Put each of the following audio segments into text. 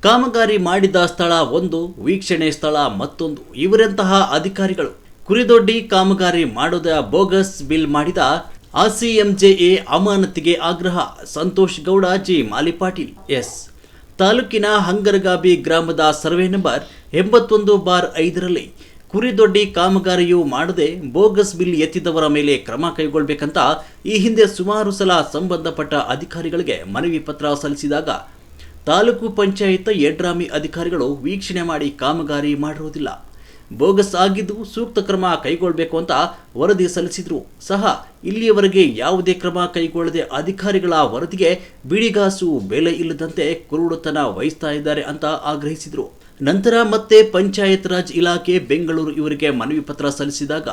ಕಾಮಗಾರಿ ಮಾಡಿದ ಸ್ಥಳ ಒಂದು, ವೀಕ್ಷಣೆ ಸ್ಥಳ ಮತ್ತೊಂದು. ಇವರಂತಹ ಅಧಿಕಾರಿಗಳು ಕುರಿದೊಡ್ಡಿ ಕಾಮಗಾರಿ ಮಾಡೋದ ಬೋಗಸ್ ಬಿಲ್ ಮಾಡಿದ ಆರ್ಸಿಎಂಜೆಎ ಅಮಾನತಿಗೆ ಆಗ್ರಹ. ಸಂತೋಷ್ ಗೌಡ ಜಿ ಮಾಲಿಪಾಟೀಲ್ ಎಸ್ ತಾಲೂಕಿನ ಹಂಗರಗಾಬಿ ಗ್ರಾಮದ ಸರ್ವೆ ನಂಬರ್ 81/5ರಲ್ಲಿ ಕುರಿದೊಡ್ಡಿ ಕಾಮಗಾರಿಯು ಮಾಡದೆ ಬೋಗಸ್ ಬಿಲ್ ಎತ್ತಿದವರ ಮೇಲೆ ಕ್ರಮ ಕೈಗೊಳ್ಳಬೇಕಂತ ಈ ಹಿಂದೆ ಸುಮಾರು ಸಲ ಸಂಬಂಧಪಟ್ಟ ಅಧಿಕಾರಿಗಳಿಗೆ ಮನವಿ ಪತ್ರ ಸಲ್ಲಿಸಿದಾಗ ತಾಲೂಕು ಪಂಚಾಯತ್ ಯಡ್ರಾಮಿ ಅಧಿಕಾರಿಗಳು ವೀಕ್ಷಣೆ ಮಾಡಿ ಕಾಮಗಾರಿ ಮಾಡಿರುವುದಿಲ್ಲ, ಬೋಗಸ್ ಆಗಿದ್ದು ಸೂಕ್ತ ಕ್ರಮ ಕೈಗೊಳ್ಳಬೇಕು ಅಂತ ವರದಿ ಸಲ್ಲಿಸಿದ್ರು ಸಹ ಇಲ್ಲಿಯವರೆಗೆ ಯಾವುದೇ ಕ್ರಮ ಕೈಗೊಳ್ಳದೆ ಅಧಿಕಾರಿಗಳ ವರದಿಗೆ ಬಿಡಿಗಾಸು ಬೆಲೆ ಇಲ್ಲದಂತೆ ಕುರುಡುತನ ವಹಿಸ್ತಾ ಇದ್ದಾರೆ ಅಂತ ಆಗ್ರಹಿಸಿದ್ರು. ನಂತರ ಮತ್ತೆ ಪಂಚಾಯತ್ ರಾಜ್ ಇಲಾಖೆ ಬೆಂಗಳೂರು ಇವರಿಗೆ ಮನವಿ ಪತ್ರ ಸಲ್ಲಿಸಿದಾಗ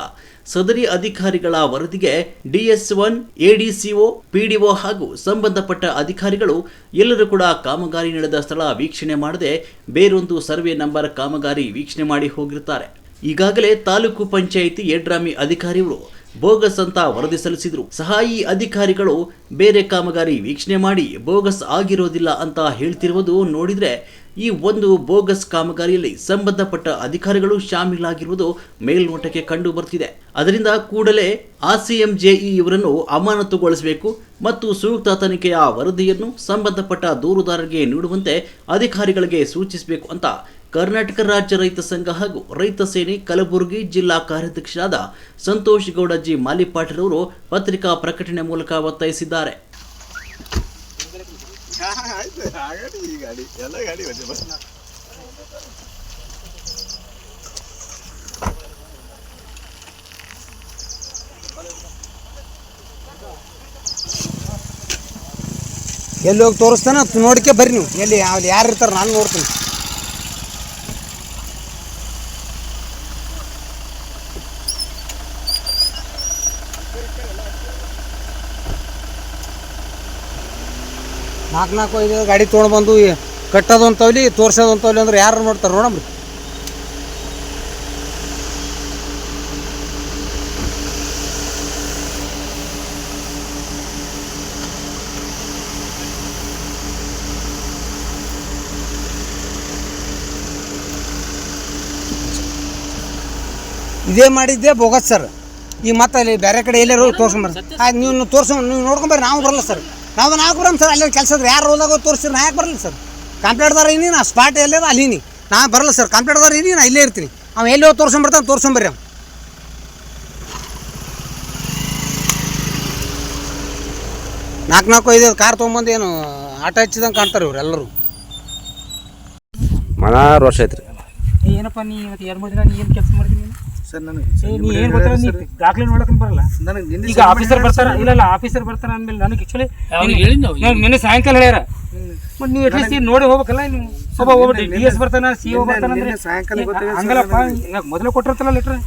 ಸದರಿ ಅಧಿಕಾರಿಗಳ ವರದಿಗೆ DS1, ADCO, PDO ಹಾಗೂ ಸಂಬಂಧಪಟ್ಟ ಅಧಿಕಾರಿಗಳು ಎಲ್ಲರೂ ಕೂಡ ಕಾಮಗಾರಿ ನಡೆದ ಸ್ಥಳ ವೀಕ್ಷಣೆ ಮಾಡದೆ ಬೇರೊಂದು ಸರ್ವೆ ನಂಬರ್ ಕಾಮಗಾರಿ ವೀಕ್ಷಣೆ ಮಾಡಿ ಹೋಗಿರುತ್ತಾರೆ. ಈಗಾಗಲೇ ತಾಲೂಕು ಪಂಚಾಯಿತಿ ಯಡ್ರಾಮಿ ಅಧಿಕಾರಿಗಳು ಬೋಗಸ್ ಅಂತ ವರದಿ ಸಲ್ಲಿಸಿದ್ರು ಸಹ ಈ ಅಧಿಕಾರಿಗಳು ಬೇರೆ ಕಾಮಗಾರಿ ವೀಕ್ಷಣೆ ಮಾಡಿ ಬೋಗಸ್ ಆಗಿರೋದಿಲ್ಲ ಅಂತ ಹೇಳ್ತಿರುವುದು ನೋಡಿದ್ರೆ ಈ ಒಂದು ಬೋಗಸ್ ಕಾಮಗಾರಿಯಲ್ಲಿ ಸಂಬಂಧಪಟ್ಟ ಅಧಿಕಾರಿಗಳು ಶಾಮೀಲಾಗಿರುವುದು ಮೇಲ್ನೋಟಕ್ಕೆ ಕಂಡು ಬರ್ತಿದೆ. ಅದರಿಂದ ಕೂಡಲೇ RCMJE ಇವರನ್ನು ಅಮಾನತುಗೊಳಿಸಬೇಕು ಮತ್ತು ಸೂಕ್ತ ತನಿಖೆಯ ವರದಿಯನ್ನು ಸಂಬಂಧಪಟ್ಟ ದೂರುದಾರರಿಗೆ ನೀಡುವಂತೆ ಅಧಿಕಾರಿಗಳಿಗೆ ಸೂಚಿಸಬೇಕು ಅಂತ ಕರ್ನಾಟಕ ರಾಜ್ಯ ರೈತ ಸಂಘ ಹಾಗೂ ರೈತ ಸೇನೆ ಕಲಬುರಗಿ ಜಿಲ್ಲಾ ಕಾರ್ಯಾಧ್ಯಕ್ಷರಾದ ಸಂತೋಷ್ ಗೌಡ ಜಿ ಮಾಲಿಪಾಟೀಲ್ ಅವರು ಪತ್ರಿಕಾ ಪ್ರಕಟಣೆ ಮೂಲಕ ಒತ್ತಾಯಿಸಿದ್ದಾರೆ. ಎಲ್ಲಿ ಹೋಗಿ ತೋರಿಸ್ತಾನೆ ನೋಡಿಕೆ ಬರ್ರಿ ನೀವು, ಎಲ್ಲಿ ಯಾರು ಇರ್ತಾರೆ ನಾನು ನೋಡ್ತೀನಿ. ನಾಲ್ಕು 5 ಗಾಡಿ ತೊಗೊಂಡು ಬಂದು ಕಟ್ಟೋದು ಅಂತವಲಿ ತೋರ್ಸೋದು ಅಂತವಲಿ ಅಂದ್ರೆ ಯಾರು ನೋಡ್ತಾರೆ ನೋಡಮ್ರಿ. ಇದೇ ಮಾಡಿದ್ದೆ ಬೋಗಸ್ ಸರ್. ಈಗ ಮತ್ತೆ ಅಲ್ಲಿ ಬೇರೆ ಕಡೆ ಎಲ್ಲರೂ ತೋರ್ಸ್ಕೊಂಬರ್ರಿ. ಆಯ್ತು ನೀವು ನೀವು ನೋಡ್ಕೊಂಬರ್ರಿ, ನಾವು ಬರಲ್ಲ ಸರ್. ನಾವು ಬರಮ್ಮ ಸರ್. ಅಲ್ಲಿ ಕೆಲಸದ ಯಾರು ಹೋದಾಗ ತೋರಿಸಿದ್ರೆ ನಾ ಯಾಕೆ ಬರಲ್ಲ ಸರ್? ಕಂಪ್ಲೇಂಟ್ದಾರ ಇದೀನಿ, ನಾ ಸ್ಪಾಟ್ ಎಲ್ಲದ ಅಲ್ಲಿನಿ, ನಾ ಬರಲ್ಲ ಸರ್. ಕಂಪ್ಲೇಂಟ್ದಾರ ಇದೀನಿ, ನಾ ಇಲ್ಲೇ ಇರ್ತೀನಿ. ಅವ ಎಲ್ಲಿ ಹೋಗಿ ತೋರ್ಸ್ಕೊಂಬರ್ತಾನೆ ತೋರ್ಸ್ಕೊಂಬರ್ರಿ. ಅವ 4 5 ಕಾರ್ ತೊಗೊಂಬಂದು ಏನು ಆಟ ಹಚ್ಚಿದಂಗೆ ಕಾಣ್ತಾರೆ ಇವ್ರು ಎಲ್ಲರೂ. ಮನಾರು ವರ್ಷ ಐತ್ರಿ. ಏನಪ್ಪ ನೀ ಇವತ್ತು 2-3 ದಿನ ನೀ ಏನು ಕೆಲಸ ಮಾಡಿದ್ದೀನಿ ಸರ್? ನನಗೆ ನೀ ಏನು ಗೊತ್ತಿಲ್ಲ, ನೀ ದಾಖಲೆ ನೋಡಕ್ಕೆ ಬರಲ್ಲ. ಈಗ ಆಫೀಸರ್ ಬರ್ತಾರೆ, ಇಲ್ಲ ಆಫೀಸರ್ ಬರ್ತಾರೆ ಅಂದಮೇಲೆ ನನಗೆ ಆ್ಯಕ್ಚುಲಿ ನಿನ್ನೆ ಸಾಯಂಕಾಲ ಹೇಳ್ಯಾರ. ಮತ್ತು ನೀವು ಅಟ್ಲೀಸ್ಟ್ ನೋಡಿ ಹೋಗ್ಬೇಕಲ್ಲ. ನೀವು ಒಬ್ಬ DS ಬರ್ತಾನೆ, CO ಬರ್ತಾನೆ ಅಂದ್ರೆ ಹಂಗಲ್ಲಪ್ಪ. ಮೊದಲೇ ಕೊಟ್ಟಿರ್ತಾರಲ್ಲ ಲೆಟ್ರ್.